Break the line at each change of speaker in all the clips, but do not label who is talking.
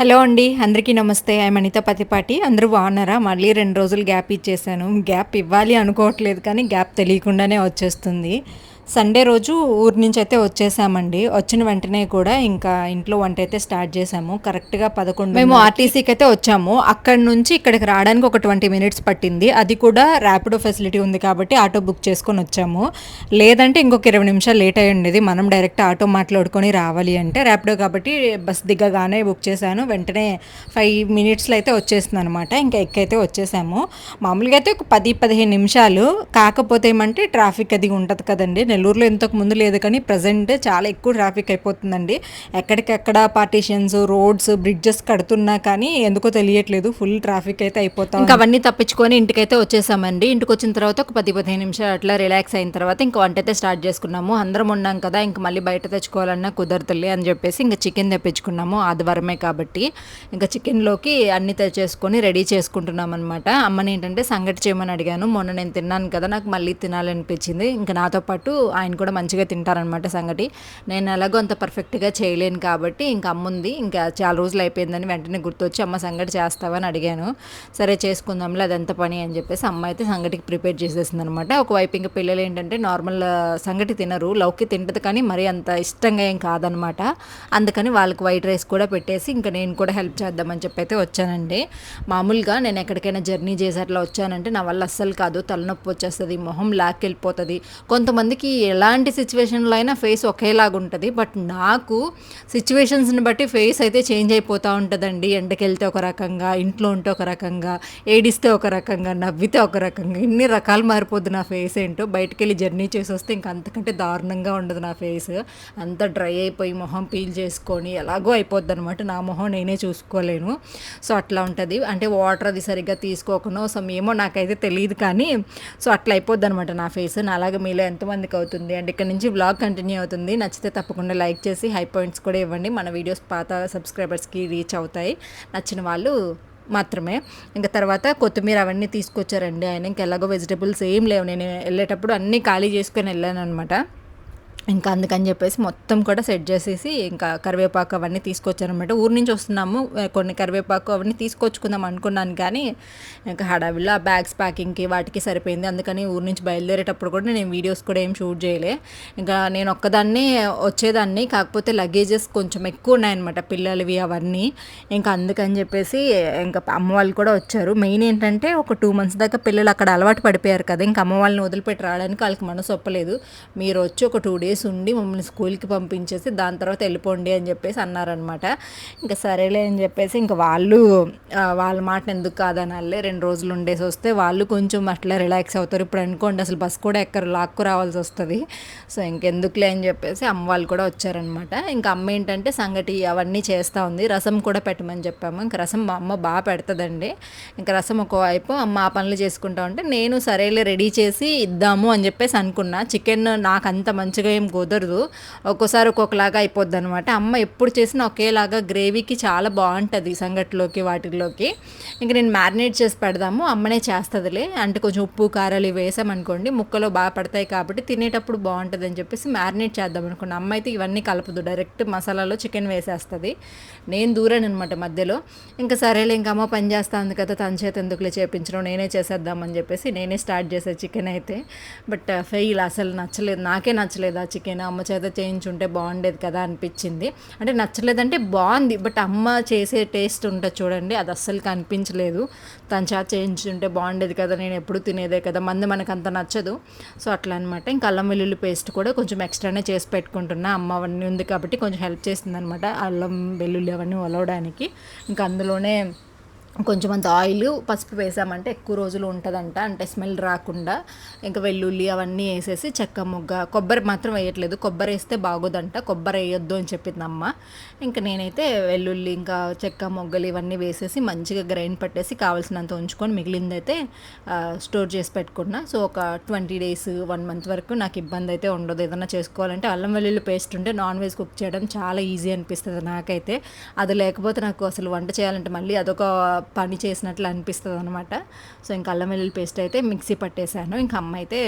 Hello అండి. అందరికీ నమస్తే. ఐయామ్ అనిత పతిపాటి. అందరూ బాగున్నారా? మళ్ళీ 2 రోజులు గ్యాప్ ఇచ్చేసాను. గ్యాప్ ఇవ్వాలి అనుకోవట్లేదు కానీ గ్యాప్ తెలియకుండానే వచ్చేస్తుంది. సండే రోజు ఊరు నుంచి అయితే వచ్చేసామండి. వచ్చిన వెంటనే కూడా ఇంకా ఇంట్లో వంట అయితే స్టార్ట్ చేసాము. కరెక్ట్‌గా 11 మేము ఆర్టీసీకి అయితే వచ్చాము. అక్కడి నుంచి ఇక్కడికి రావడానికి ఒక 20 మినిట్స్ పట్టింది. అది కూడా ర్యాపిడో ఫెసిలిటీ ఉంది కాబట్టి ఆటో బుక్ చేసుకొని వచ్చాము. లేదంటే ఇంకొక 20 నిమిషాలు లేట్ అయ్యి ఉండేది. మనం డైరెక్ట్ ఆటో మాట్లాడుకొని రావాలి అంటే ర్యాపిడో కాబట్టి బస్ దిగగానే బుక్ చేశాను. వెంటనే 5 మినిట్స్‌లో అయితే వచ్చేసిందనమాట. ఇంకా ఎక్కైతే వచ్చేసాము. మామూలుగా అయితే ఒక 10, 15 నిమిషాలు. కాకపోతే ఏమంటే ట్రాఫిక్ అది ఉంటది కదండీ! నెల్లూరులో ఇంతకు ముందు లేదు కానీ ప్రెజెంట్ చాలా ఎక్కువ ట్రాఫిక్ అయిపోతుందండి. ఎక్కడికెక్కడ పార్టీషన్స్, రోడ్స్, బ్రిడ్జెస్ కడుతున్నా కానీ ఎందుకో తెలియట్లేదు. ఫుల్ ట్రాఫిక్ అయితే అయిపోతా ఇంకా అవన్నీ తప్పించుకొని ఇంటికైతే వచ్చేసామండి. ఇంటికి వచ్చిన తర్వాత ఒక 10, 15 నిమిషాలు అట్లా రిలాక్స్ అయిన తర్వాత ఇంకా వంట అయితే స్టార్ట్ చేసుకున్నాము. అందరం ఉన్నాం కదా, ఇంక మళ్ళీ బయట తెచ్చుకోవాలన్నా కుదరతులే అని చెప్పేసి ఇంకా చికెన్ తెప్పించుకున్నాము. ఆదివారమే కాబట్టి ఇంకా చికెన్లోకి అన్ని తెచ్చేసుకొని రెడీ చేసుకుంటున్నాం అనమాట. అమ్మని ఏంటంటే సంగటి చేయమని అడిగాను. మొన్న నేను తిన్నాను కదా, నాకు మళ్ళీ తినాలనిపించింది. ఇంకా నాతో పాటు ఆయన కూడా మంచిగా తింటారనమాట సంగటి. నేను ఎలాగో అంత పర్ఫెక్ట్గా చేయలేను కాబట్టి ఇంకా అమ్ముంది. ఇంకా చాలా రోజులు అయిపోయిందని వెంటనే గుర్తొచ్చి అమ్మ సంగటి చేస్తావని అడిగాను. సరే చేసుకుందాంలే, అదెంత పని అని చెప్పేసి అమ్మ అయితే సంగటికి ప్రిపేర్ చేసేసింది అనమాట. ఒకవైపు ఇంకా పిల్లలు ఏంటంటే నార్మల్ సంగటి తినరు, లౌకి తింటది కానీ మరీ అంత ఇష్టంగా ఏం కాదనమాట. అందుకని వాళ్ళకి వైట్ రైస్ కూడా పెట్టేసి ఇంకా నేను కూడా హెల్ప్ చేద్దామని చెప్పి అయితే వచ్చానండి. మామూలుగా నేను ఎక్కడికైనా జర్నీ చేసి అట్లా వచ్చానంటే నా వల్ల అస్సలు కాదు, తలనొప్పి వచ్చేస్తుంది, మొహం లాక్కెళ్ళిపోతుంది. కొంతమందికి ఎలాంటి సిచ్యువేషన్లో అయినా ఫేస్ ఒకేలాగా ఉంటుంది. బట్ నాకు సిచ్యువేషన్స్ని బట్టి ఫేస్ అయితే చేంజ్ అయిపోతూ ఉంటుందండి. ఎండకెళ్తే ఒక రకంగా, ఇంట్లో ఉంటే ఒక రకంగా, ఏడిస్తే ఒక రకంగా, నవ్వితే ఒక రకంగా, ఇన్ని రకాలు మారిపోద్ది నా ఫేస్ ఏంటో. బయటికి వెళ్ళి జర్నీ చేసి వస్తే ఇంకా అంతకంటే దారుణంగా ఉండదు నా ఫేస్. అంతా డ్రై అయిపోయి మొహం పీల్ చేసుకొని ఎలాగో అయిపోద్ది అనమాట. నా మొహం నేనే చూసుకోలేను. సో అట్లా ఉంటుంది. అంటే వాటర్ అది సరిగ్గా తీసుకోకనో ఏమో నాకైతే తెలియదు కానీ సో అట్లా అయిపోద్ది అనమాట నా ఫేస్. నా అలాగే మీలో ఎంతమందికి అవుతుంది అండ్ ఇక్కడ నుంచి వ్లాగ్ కంటిన్యూ అవుతుంది. నచ్చితే తప్పకుండా లైక్ చేసి హై పాయింట్స్ కూడా ఇవ్వండి. మన వీడియోస్ పాత సబ్స్క్రైబర్స్కి రీచ్ అవుతాయి, నచ్చిన వాళ్ళు మాత్రమే. ఇంకా తర్వాత కొత్తిమీర అవన్నీ తీసుకొచ్చారండి ఆయన. ఇంకా ఎలాగో వెజిటబుల్స్ ఏం లేవు, నేను వెళ్ళేటప్పుడు అన్నీ ఖాళీ చేసుకొని వెళ్ళాను అనమాట. ఇంకా అందుకని చెప్పేసి మొత్తం కూడా సెట్ చేసేసి ఇంకా కరివేపాకు అవన్నీ తీసుకొచ్చారనమాట. ఊరు నుంచి వస్తున్నాము, కొన్ని కరివేపాకు అవన్నీ తీసుకొచ్చుకుందాం అనుకున్నాను కానీ ఇంకా హడావిడిలో ఆ బ్యాగ్స్ ప్యాకింగ్కి వాటికి సరిపోయింది. అందుకని ఊరు నుంచి బయలుదేరేటప్పుడు కూడా నేను వీడియోస్ కూడా ఏం షూట్ చేయలే. ఇంకా నేను ఒక్కదాన్నే వచ్చేదాన్ని, కాకపోతే లగేజెస్ కొంచెం ఎక్కువ ఉన్నాయన్నమాట, పిల్లలవి అవన్నీ. ఇంకా అందుకని చెప్పేసి ఇంకా అమ్మ వాళ్ళు కూడా వచ్చారు. మెయిన్ ఏంటంటే ఒక 2 months దాకా పిల్లలు అక్కడ అలవాటు పడిపోయారు కదా, ఇంకా అమ్మ వాళ్ళని వదిలిపెట్టి రావడానికి వాళ్ళకి మనసు ఒప్పలేదు. మీరు వచ్చి ఒక 2 days ఉండి మమ్మల్ని స్కూల్కి పంపించేసి దాని తర్వాత వెళ్ళిపోండి అని చెప్పేసి అన్నారనమాట. ఇంకా సరేలే అని చెప్పేసి ఇంకా వాళ్ళు వాళ్ళ మాటను ఎందుకు కాదనాలే, 2 రోజులు ఉండేసి వస్తే వాళ్ళు కొంచెం అట్లా రిలాక్స్ అవుతారు. ఇప్పుడు అనుకోండి అసలు బస్ కూడా ఎక్కరు, లాక్కు రావాల్సి వస్తుంది. సో ఇంకెందుకులే అని చెప్పేసి అమ్మ వాళ్ళు కూడా వచ్చారనమాట. ఇంకా అమ్మ ఏంటంటే సంగటి అవన్నీ చేస్తూ ఉంది. రసం కూడా పెట్టమని చెప్పాము. ఇంకా రసం మా అమ్మ బాగా పెడుతుందండి. ఇంకా రసం ఒకవైపు అమ్మ ఆ పనులు చేసుకుంటా ఉంటే నేను సరేలే రెడీ చేసి ఇద్దాము అని చెప్పేసి అనుకున్నా. చికెన్ నాకు అంత మంచిగా ఏం కుదరదు, ఒక్కోసారి ఒక్కొక్కలాగా అయిపోద్ది అనమాట. అమ్మ ఎప్పుడు చేసినా ఒకేలాగా గ్రేవీకి చాలా బాగుంటుంది సంగటిలోకి వాటిల్లోకి. ఇంక నేను మ్యారినేట్ చేసి పెడదాము, అమ్మనే చేస్తుందిలే, అంటే కొంచెం ఉప్పు కారాలు వేసామనుకోండి ముక్కలో బాగా పడతాయి కాబట్టి తినేటప్పుడు బాగుంటుంది అని చెప్పేసి మ్యారినేట్ చేద్దాం అనుకున్నా. అమ్మ అయితే ఇవన్నీ కలపదు, డైరెక్ట్ మసాలాలో చికెన్ వేసేస్తుంది. నేను దూరాను అనమాట మధ్యలో. ఇంకా సరేలే ఇంకా అమ్మ పని చేస్తా ఉంది కదా, తన చేత ఎందుకులే చేపించడం, నేనే చేసేద్దామని చెప్పేసి నేనే స్టార్ట్ చేసేది చికెన్ అయితే. బట్ ఫెయిల్, అసలు నచ్చలేదు, నాకే నచ్చలేదు ఆ చికెన్. అమ్మ చేత చేయించుంటే బాగుండేది కదా అనిపించింది. అంటే నచ్చలేదంటే బాగుంది, బట్ అమ్మ చేసే టేస్ట్ ఉంటుంది చూడండి, అది అస్సలు కనిపించలేదు. తన చేత చేయించుంటే బాగుండేది కదా, నేను ఎప్పుడు తినేదే కదా, మంది మనకు అంత నచ్చదు. సో అట్లా అనమాట. ఇంకా అల్లం వెల్లుల్లి పేస్ట్ కూడా కొంచెం ఎక్స్ట్రానే చేసి పెట్టుకుంటున్నా. అమ్మ అవన్నీ ఉంది కాబట్టి కొంచెం హెల్ప్ చేస్తుంది అనమాట, అల్లం వెల్లుల్లి అవన్నీ ఒలవడానికి. ఇంకా అందులోనే కొంచెం అంత ఆయిల్ పసుపు వేసామంటే ఎక్కువ రోజులు ఉంటుందంట, అంటే స్మెల్ రాకుండా. ఇంకా వెల్లుల్లి అవన్నీ వేసేసి చెక్క మొగ్గ, కొబ్బరి మాత్రం వేయట్లేదు, కొబ్బరి వేస్తే బాగోదంట, కొబ్బరి వేయొద్దు అని చెప్పింది అమ్మ. ఇంకా నేనైతే వెల్లుల్లి ఇంకా చెక్క మొగ్గలు ఇవన్నీ వేసేసి మంచిగా గ్రైండ్ పట్టేసి కావాల్సినంత ఉంచుకొని మిగిలిందైతే స్టోర్ చేసి పెట్టుకున్నా. సో ఒక 20 days 1 month వరకు నాకు ఇబ్బంది అయితే ఉండదు. ఏదైనా చేసుకోవాలంటే అల్లం వెల్లుల్లి పేస్ట్ ఉంటే నాన్ వెజ్ కుక్ చేయడం చాలా ఈజీ అనిపిస్తుంది నాకైతే. అది లేకపోతే నాకు అసలు వంట చేయాలంటే మళ్ళీ అదొక పని చేసినట్లు అనిపిస్తుంది అనమాట. సో ఇంకా అల్లం వెల్లుల్లి పేస్ట్ అయితే మిక్సీ పట్టేశాను. ఇంకా అమ్మ అయితే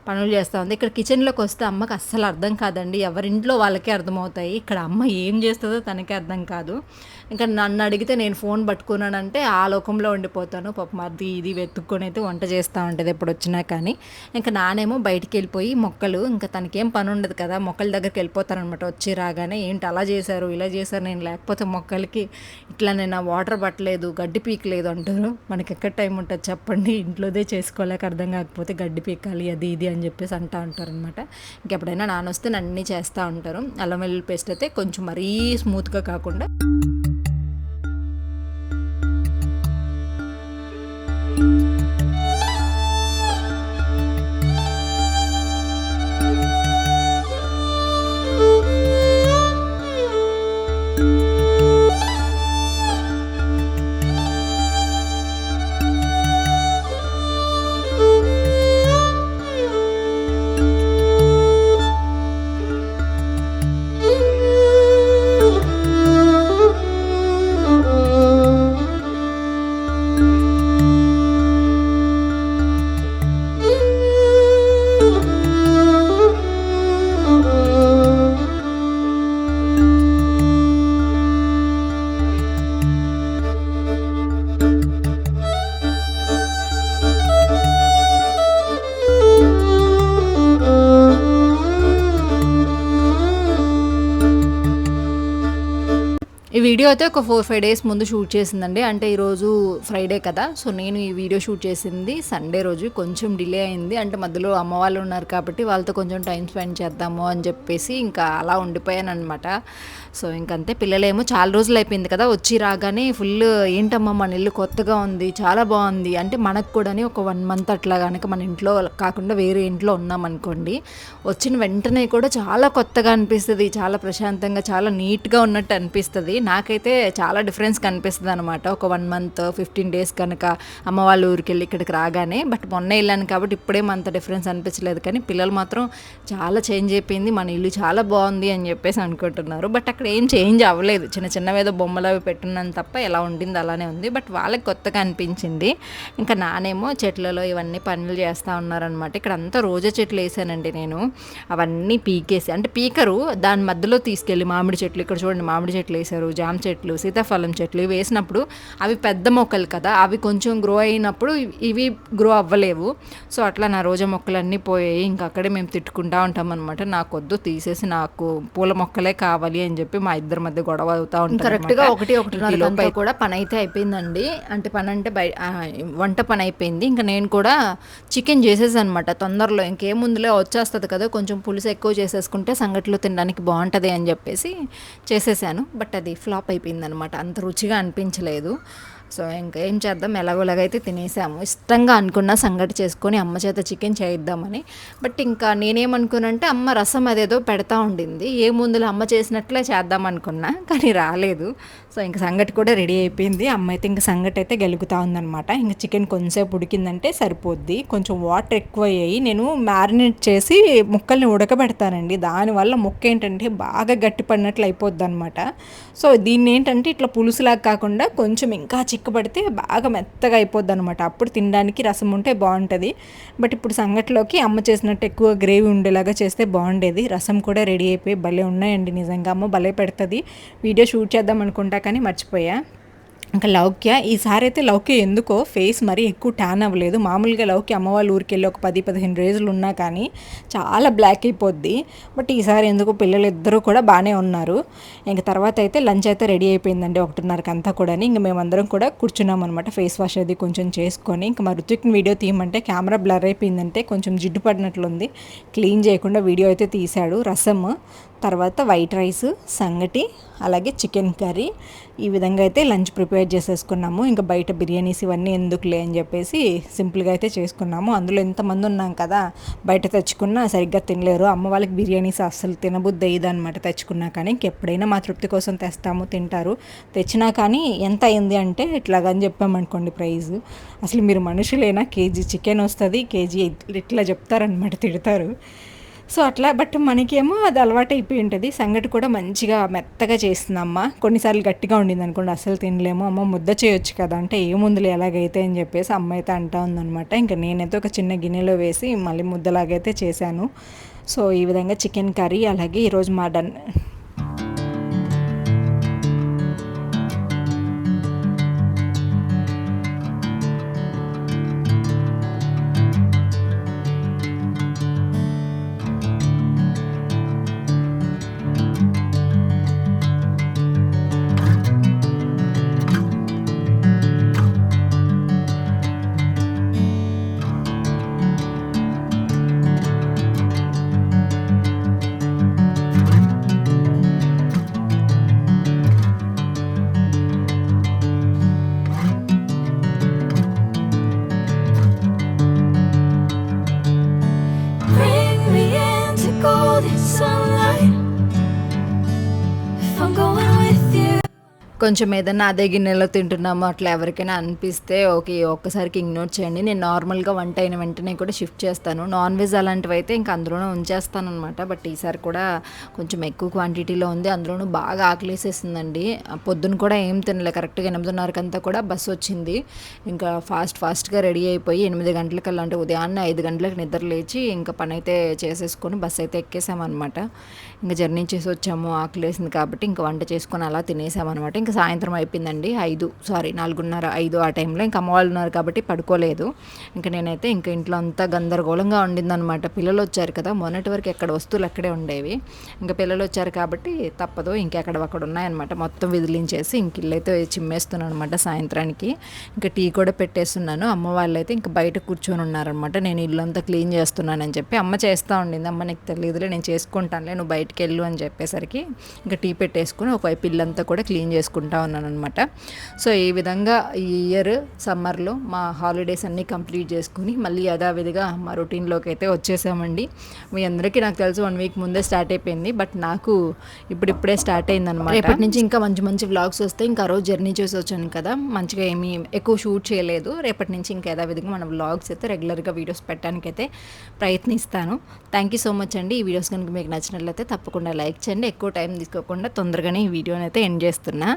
పనులు చేస్తూ ఉంది. ఇక్కడ కిచెన్లోకి వస్తే అమ్మకి అస్సలు అర్థం కాదండి, ఎవరింట్లో వాళ్ళకే అర్థమవుతాయి. ఇక్కడ అమ్మ ఏం చేస్తుందో తనకే అర్థం కాదు. ఇంకా నన్ను అడిగితే నేను ఫోన్ పట్టుకున్నానంటే ఆ లోకంలో ఉండిపోతాను. పాపం అది ఇది వెతుక్కొని అయితే వంట చేస్తూ ఉంటుంది ఎప్పుడు వచ్చినా కానీ. ఇంకా నానేమో బయటికి వెళ్ళిపోయి మొక్కలు, ఇంకా తనకేం పని ఉండదు కదా, మొక్కల దగ్గరికి వెళ్ళిపోతారనమాట. వచ్చి రాగానే ఏంటి అలా చేశారు ఇలా చేశారు, నేను లేకపోతే మొక్కలకి ఇట్లా నేను వాటర్ పట్టలేదు గడ్డి పీకలేదు అంటారు. మనకి ఎక్కడ టైం ఉంటుంది చెప్పండి, ఇంట్లోదే చేసుకోలేక అర్థం కాకపోతే గడ్డి పీకాలి అది ఇది అని చెప్పేసి అంటూ ఉంటారనమాట. ఇంకెప్పుడైనా నానొస్తే నన్ను చేస్తూ ఉంటారు. అల్లం వెల్లుల్లి పేస్ట్ అయితే కొంచెం మరీ స్మూత్గా కాకుండా ఈ వీడియో అయితే ఒక 4-5 డేస్ ముందు షూట్ చేసిందండి. అంటే ఈరోజు ఫ్రైడే కదా, సో నేను ఈ వీడియో షూట్ చేసింది సండే రోజు. కొంచెం డిలే అయింది, అంటే మధ్యలో అమ్మ వాళ్ళు ఉన్నారు కాబట్టి వాళ్ళతో కొంచెం టైం స్పెండ్ చేద్దాము అని చెప్పేసి ఇంకా అలా ఉండిపోయాను అనమాట. సో ఇంకంతే, పిల్లలేమో చాలా రోజులు అయిపోయింది కదా, వచ్చి రాగానే ఫుల్ ఏంటమ్మా మన ఇల్లు కొత్తగా ఉంది చాలా బాగుంది అంటే, మనకు కూడా ఒక 1 మంత్ అట్లా కనుక మన ఇంట్లో కాకుండా వేరే ఇంట్లో ఉన్నామనుకోండి, వచ్చిన వెంటనే కూడా చాలా కొత్తగా అనిపిస్తుంది, చాలా ప్రశాంతంగా చాలా నీట్గా ఉన్నట్టు అనిపిస్తుంది. నాకైతే చాలా డిఫరెన్స్ కనిపిస్తుంది అనమాట. ఒక 1 మంత్ 15 డేస్ కనుక అమ్మ వాళ్ళ ఊరికి వెళ్ళి ఇక్కడికి రాగానే. బట్ మొన్న వెళ్ళాను కాబట్టి ఇప్పుడేం అంత డిఫరెన్స్ అనిపించలేదు, కానీ పిల్లలు మాత్రం చాలా చేంజ్ అయిపోయింది, మన ఇల్లు చాలా బాగుంది అని చెప్పేసి అనుకుంటున్నారు. బట్ అక్కడ ఏం చేంజ్ అవ్వలేదు, చిన్న చిన్నవి ఏదో బొమ్మలు అవి పెట్టున్నాను తప్ప ఎలా ఉండింది అలానే ఉంది. బట్ వాళ్ళకి కొత్తగా అనిపించింది. ఇంకా నానేమో చెట్లలో ఇవన్నీ పనులు చేస్తూ ఉన్నారనమాట. ఇక్కడ అంతా రోజా చెట్లు వేసానండి నేను, అవన్నీ పీకేసి, అంటే పీకరు దాని మధ్యలో తీసుకెళ్ళి మామిడి చెట్లు, ఇక్కడ చూడండి మామిడి చెట్లు వేసారు, జామ చెట్లు, సీతాఫలం చెట్లు వేసినప్పుడు అవి పెద్ద మొక్కలు కదా, అవి కొంచెం గ్రో అయినప్పుడు ఇవి గ్రో అవ్వలేవు. సో అట్లా నా రోజా మొక్కలన్నీ పోయాయి. ఇంకా అక్కడే మేము తిట్టుకుంటూ ఉంటాం అనమాట, నాకు వద్దు తీసేసి నాకు పూల మొక్కలే కావాలి అని చెప్పి మా ఇద్దరి మధ్య గొడవ అవుతూ ఉంటాం. కరెక్ట్గా 1-1.5 కూడా పని అయితే అయిపోయిందండి. అంటే పని అంటే వంట పని అయిపోయింది. ఇంకా నేను కూడా చికెన్ చేసేసాను అనమాట తొందరలో, ఇంకేముందులే వచ్చేస్తుంది కదా, కొంచెం పులుసు ఎక్కువ చేసేసుకుంటే సంగట్లో తినడానికి బాగుంటుంది అని చెప్పేసి చేసేసాను. బట్ అది ఫ్లాప్ అయిపోయింది అనమాట, అంత రుచిగా అనిపించలేదు. సో ఇంకా ఏం చేద్దాం, ఎలాగోలాగైతే తినేసాము. ఇష్టంగా అనుకున్న సంగటి చేసుకొని అమ్మ చేత చికెన్ చేయిద్దామని. బట్ ఇంకా నేనేమనుకున్నానంటే అమ్మ రసం అదేదో పెడతా ఉండింది, ఏ ముందులో అమ్మ చేసినట్లే చేద్దాం అనుకున్నా, కానీ రాలేదు. సో ఇంకా సంగటి కూడా రెడీ అయిపోయింది. అమ్మ అయితే ఇంకా సంగటి అయితే గెలుగుతూ ఉందనమాట. ఇంకా చికెన్ కొంచెంసేపు ఉడికిందంటే సరిపోద్ది. కొంచెం వాటర్ ఎక్కువ అయ్యాయి, నేను మ్యారినేట్ చేసి ముక్కల్ని ఉడకబెడతానండి, దానివల్ల ముక్క ఏంటంటే బాగా గట్టిపడినట్లు అయిపోద్ది అనమాట. సో దీన్ని ఏంటంటే ఇట్లా పులుసులాగా కాకుండా కొంచెం ఇంకా చిక్కబడితే బాగా మెత్తగా అయిపోద్ది అనమాట, అప్పుడు తినడానికి రసం ఉంటే బాగుంటుంది. బట్ ఇప్పుడు సంగటిలోకి అమ్మ చేసినట్టు ఎక్కువ గ్రేవీ ఉండేలాగా చేస్తే బాగుండేది. రసం కూడా రెడీ అయిపోయి భలే ఉన్నాయండి, నిజంగా అమ్మ భలే పెడుతుంది. వీడియో షూట్ చేద్దాం అనుకుంటా కానీ మర్చిపోయా. ఇంకా లౌక్య ఈసారి అయితే లౌక్య ఎందుకో ఫేస్ మరీ ఎక్కువ ట్యాన్ అవ్వలేదు. మామూలుగా లౌక్య అమ్మ వాళ్ళ ఊరికి వెళ్ళి ఒక 10-15 రోజులు ఉన్నా కానీ చాలా బ్లాక్ అయిపోద్ది. బట్ ఈసారి ఎందుకో పిల్లలు ఇద్దరూ కూడా బాగానే ఉన్నారు. ఇంక తర్వాత అయితే లంచ్ అయితే రెడీ అయిపోయిందండి 1:30కి అంతా కూడా. ఇంక మేమందరం కూడా కూర్చున్నాం అనమాట, ఫేస్ వాష్ అది కొంచెం చేసుకొని. ఇంకా మా రుత్విక్ని వీడియో తీయమంటే కెమెరా బ్లర్ అయిపోయిందంటే కొంచెం జిడ్డు పడినట్లుంది, క్లీన్ చేయకుండా వీడియో అయితే తీశాడు. రసము, తర్వాత వైట్ రైస్, సంగటి, అలాగే చికెన్ కర్రీ, ఈ విధంగా అయితే లంచ్ ప్రిపేర్ చేసేసుకున్నాము. ఇంకా బయట బిర్యానీస్ ఇవన్నీ ఎందుకులే అని చెప్పేసి సింపుల్గా అయితే చేసుకున్నాము. అందులో ఎంతమంది ఉన్నాం కదా, బయట తెచ్చుకున్నా సరిగ్గా తినలేరు. అమ్మ వాళ్ళకి బిర్యానీస్ అస్సలు తినబుద్ధి అయ్యేది అనమాట తెచ్చుకున్నా కానీ. ఇంకెప్పుడైనా మా తృప్తి కోసం తెస్తాము, తింటారు. తెచ్చినా కానీ ఎంత అయింది అంటే ఇట్లాగని చెప్పామనుకోండి ప్రైజ్, అసలు మీరు మనుషులేనా, కేజీ చికెన్ వస్తుంది కేజీ ఇట్లా చెప్తారనమాట, తిడతారు. సో అట్లా బట్ మనకేమో అది అలవాటు అయిపోయి ఉంటుంది. సంగటి కూడా మంచిగా మెత్తగా చేస్తుంది అమ్మ. కొన్నిసార్లు గట్టిగా ఉండింది అనుకోండి అస్సలు తినలేము. అమ్మ ముద్ద చేయొచ్చు కదా అంటే ఏముందులు ఎలాగైతే అని చెప్పేసి అమ్మ అయితే అంటా ఉందనమాట. ఇంకా నేనైతే ఒక చిన్న గిన్నెలో వేసి మళ్ళీ ముద్దలాగైతే చేశాను. సో ఈ విధంగా చికెన్ కర్రీ, అలాగే ఈరోజు మా కొంచెం ఏదన్నా అదే గిన్నెలో తింటున్నామో అట్లా ఎవరికైనా అనిపిస్తే ఓకే, ఒక్కసారికి ఇగ్నోర్ చేయండి. నేను నార్మల్గా వంట అయిన వెంటనే కూడా షిఫ్ట్ చేస్తాను. నాన్ వెజ్ అలాంటివి అయితే ఇంకా అందులోనే ఉంచేస్తాను అనమాట. బట్ ఈసారి కూడా కొంచెం ఎక్కువ క్వాంటిటీలో ఉంది, అందులోనూ బాగా ఆకలేసేసిందండి. పొద్దున కూడా ఏం తినలే, కరెక్ట్గా 8:30కంతా కూడా బస్సు వచ్చింది. ఇంకా ఫాస్ట్గా రెడీ అయిపోయి 8 గంటలకల్లా, అంటే ఉదయాన్నే 5 గంటలకు నిద్ర లేచి ఇంకా పని అయితే చేసేసుకొని బస్సు అయితే ఎక్కేసామన్నమాట. ఇంకా జర్నీ చేసి వచ్చాము, ఆకలేసింది కాబట్టి ఇంకా వంట చేసుకొని అలా తినేసామన్నమాట. ఇంకా సాయంత్రం అయిపోయిందండి, 4:30, 5 ఆ టైంలో. ఇంకా అమ్మ వాళ్ళు ఉన్నారు కాబట్టి పడుకోలేదు. ఇంకా నేనైతే ఇంకా ఇంట్లో అంతా గందరగోళంగా ఉండిందనమాట. పిల్లలు వచ్చారు కదా, మొన్నటి వరకు ఎక్కడ వస్తువులు అక్కడే ఉండేవి. ఇంకా పిల్లలు వచ్చారు కాబట్టి తప్పదు, ఇంకెక్కడ ఉన్నాయన్నమాట. మొత్తం విదిలించేసి ఇంక ఇల్లు అయితే చిమ్మేస్తున్నాను అనమాట సాయంత్రానికి. ఇంకా టీ కూడా పెట్టేస్తున్నాను. అమ్మ వాళ్ళైతే ఇంకా బయట కూర్చొని ఉన్నారనమాట. నేను ఇల్లు అంతా క్లీన్ చేస్తున్నానని చెప్పి అమ్మ చేస్తూ ఉండింది. అమ్మ నీకు తెలియదులే, నేను చేసుకుంటానులే, నువ్వు బయటికి వెళ్ళు అని చెప్పేసరికి ఇంకా టీ పెట్టేసుకుని ఒకవైపు ఇల్లంతా కూడా క్లీన్ చేసుకుంటా ఉన్నాను అనమాట. సో ఈ విధంగా ఈ ఇయర్ సమ్మర్లో మా హాలిడేస్ అన్నీ కంప్లీట్ చేసుకుని మళ్ళీ యథావిధిగా మా రొటీన్లోకి అయితే వచ్చేసామండి. మీ అందరికీ నాకు తెలుసు 1 వీక్ ముందే స్టార్ట్ అయిపోయింది, బట్ నాకు ఇప్పుడిప్పుడే స్టార్ట్ అయిందనమాట. రేపటి నుంచి ఇంకా మంచి వ్లాగ్స్ వస్తే, ఇంకా రోజు జర్నీ చేసి వచ్చాను కదా, మంచిగా ఏమీ ఎక్కువ షూట్ చేయలేదు. రేపటి నుంచి ఇంకా యథావిధిగా మన వ్లాగ్స్ అయితే రెగ్యులర్గా వీడియోస్ పెట్టడానికి అయితే ప్రయత్నిస్తాను. థ్యాంక్ యూ సో మచ్ అండి. ఈ వీడియోస్ కనుక మీకు నచ్చినట్లయితే తప్పకుండా లైక్ చేయండి. ఎక్కువ టైం తీసుకోకుండా తొందరగానే ఈ వీడియోని అయితే ఎండ్ చేస్తున్నా.